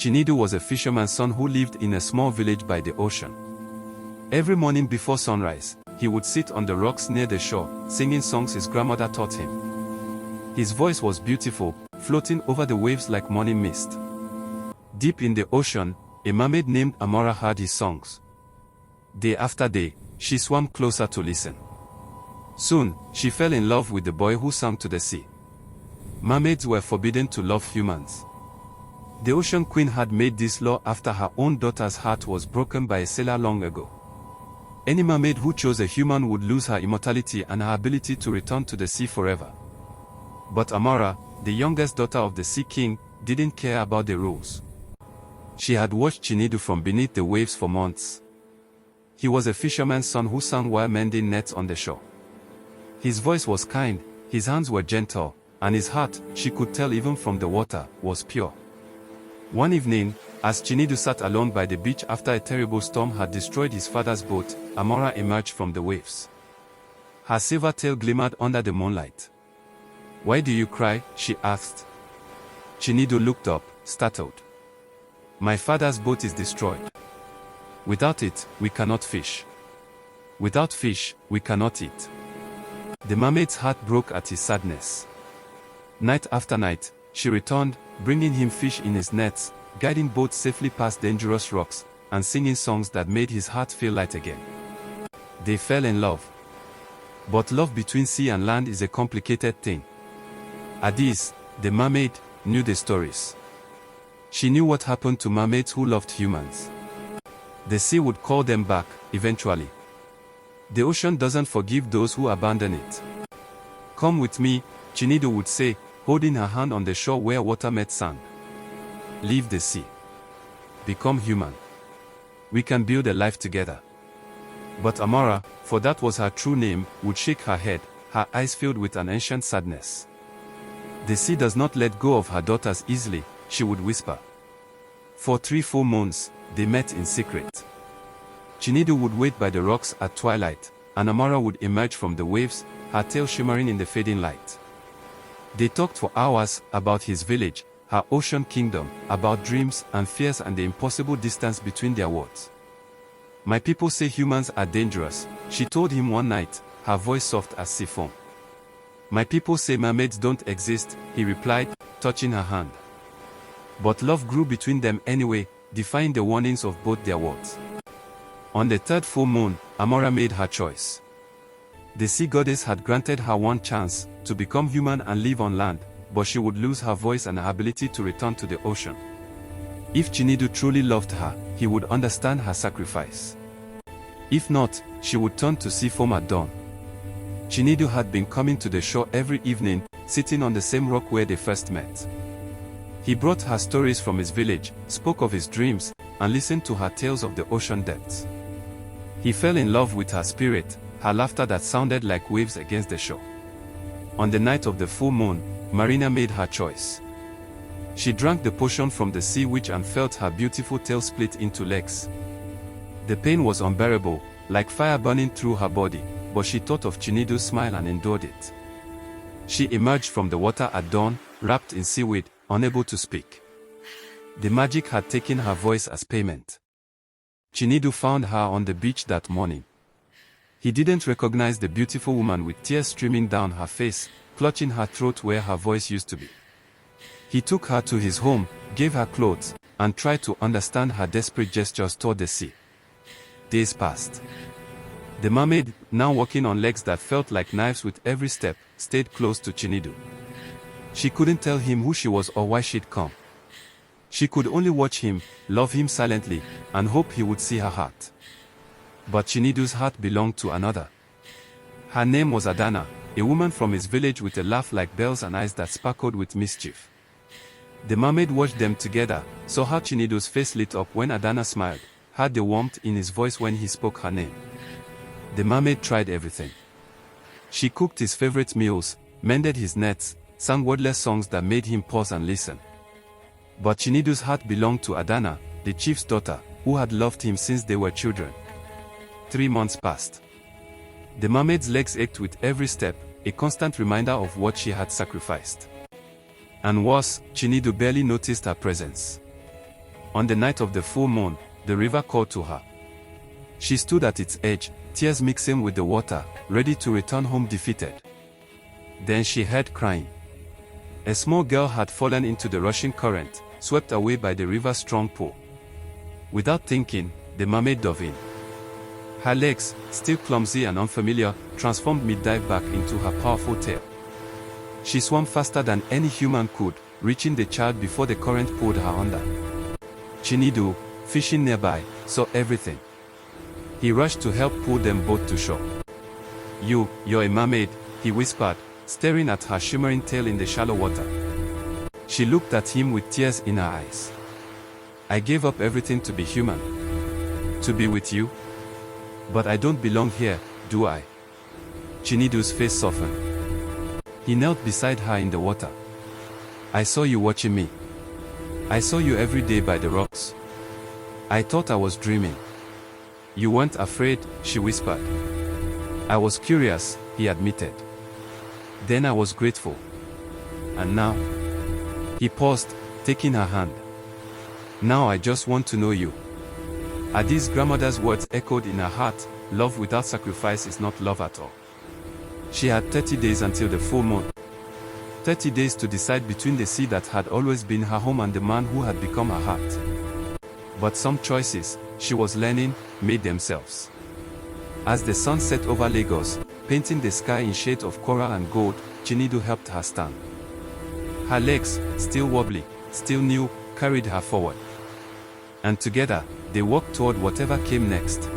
Chinedu was a fisherman's son who lived in a small village by the ocean. Every morning before sunrise, he would sit on the rocks near the shore, singing songs his grandmother taught him. His voice was beautiful, floating over the waves like morning mist. Deep in the ocean, a mermaid named Amara heard his songs. Day after day, she swam closer to listen. Soon, she fell in love with the boy who sang to the sea. Mermaids were forbidden to love humans. The Ocean Queen had made this law after her own daughter's heart was broken by a sailor long ago. Any mermaid who chose a human would lose her immortality and her ability to return to the sea forever. But Amara, the youngest daughter of the Sea King, didn't care about the rules. She had watched Chinedu from beneath the waves for months. He was a fisherman's son who sang while mending nets on the shore. His voice was kind, his hands were gentle, and his heart, she could tell even from the water, was pure. One evening, as Chinedu sat alone by the beach after a terrible storm had destroyed his father's boat, Amara emerged from the waves. Her silver tail glimmered under the moonlight. "Why do you cry?" she asked. Chinedu looked up, startled. "My father's boat is destroyed. Without it, we cannot fish. Without fish, we cannot eat." The mermaid's heart broke at his sadness. Night after night, she returned, bringing him fish in his nets, guiding boats safely past dangerous rocks, and singing songs that made his heart feel light again. They fell in love. But love between sea and land is a complicated thing. Adis, the mermaid, knew the stories. She knew what happened to mermaids who loved humans. The sea would call them back, eventually. The ocean doesn't forgive those who abandon it. "Come with me," Chinedu would say, holding her hand on the shore where water met sand. "Leave the sea. Become human. We can build a life together." But Amara, for that was her true name, would shake her head, her eyes filled with an ancient sadness. "The sea does not let go of her daughters easily," she would whisper. For 3 full months, they met in secret. Chinedu would wait by the rocks at twilight, and Amara would emerge from the waves, her tail shimmering in the fading light. They talked for hours about his village, her ocean kingdom, about dreams and fears and the impossible distance between their worlds. "My people say humans are dangerous," she told him one night, her voice soft as sea foam. "My people say mermaids don't exist," he replied, touching her hand. But love grew between them anyway, defying the warnings of both their worlds. On the 3rd full moon, Amara made her choice. The sea goddess had granted her one chance, to become human and live on land, but she would lose her voice and her ability to return to the ocean. If Chinedu truly loved her, he would understand her sacrifice. If not, she would turn to sea foam at dawn. Chinedu had been coming to the shore every evening, sitting on the same rock where they first met. He brought her stories from his village, spoke of his dreams, and listened to her tales of the ocean depths. He fell in love with her spirit, her laughter that sounded like waves against the shore. On the night of the full moon, Marina made her choice. She drank the potion from the sea witch and felt her beautiful tail split into legs. The pain was unbearable, like fire burning through her body, but she thought of Chinedu's smile and endured it. She emerged from the water at dawn, wrapped in seaweed, unable to speak. The magic had taken her voice as payment. Chinedu found her on the beach that morning. He didn't recognize the beautiful woman with tears streaming down her face, clutching her throat where her voice used to be. He took her to his home, gave her clothes, and tried to understand her desperate gestures toward the sea. Days passed. The mermaid, now walking on legs that felt like knives with every step, stayed close to Chinedu. She couldn't tell him who she was or why she'd come. She could only watch him, love him silently, and hope he would see her heart. But Chinedu's heart belonged to another. Her name was Adana, a woman from his village with a laugh like bells and eyes that sparkled with mischief. The mermaid watched them together, saw how Chinedu's face lit up when Adana smiled, heard the warmth in his voice when he spoke her name. The mermaid tried everything. She cooked his favorite meals, mended his nets, sang wordless songs that made him pause and listen. But Chinedu's heart belonged to Adana, the chief's daughter, who had loved him since they were children. 3 months passed. The mermaid's legs ached with every step, a constant reminder of what she had sacrificed. And worse, Chinedu barely noticed her presence. On the night of the full moon, the river called to her. She stood at its edge, tears mixing with the water, ready to return home defeated. Then she heard crying. A small girl had fallen into the rushing current, swept away by the river's strong pull. Without thinking, the mermaid dove in. Her legs, still clumsy and unfamiliar, transformed mid-dive back into her powerful tail. She swam faster than any human could, reaching the child before the current pulled her under. Chinedu, fishing nearby, saw everything. He rushed to help pull them both to shore. You're a mermaid, he whispered, staring at her shimmering tail in the shallow water. She looked at him with tears in her eyes. I gave up everything to be human. To be with you? But I don't belong here, do I? Chinedu's face softened. He knelt beside her in the water. I saw you watching me. I saw you every day by the rocks. I thought I was dreaming. You weren't afraid, she whispered. I was curious, he admitted. Then I was grateful. And now? He paused, taking her hand. Now I just want to know you. Adi's grandmother's words echoed in her heart, love without sacrifice is not love at all. She had 30 days until the full moon. 30 days to decide between the sea that had always been her home and the man who had become her heart. But some choices, she was learning, made themselves. As the sun set over Lagos, painting the sky in shades of coral and gold, Chinedu helped her stand. Her legs, still wobbly, still new, carried her forward. And together, they walked toward whatever came next.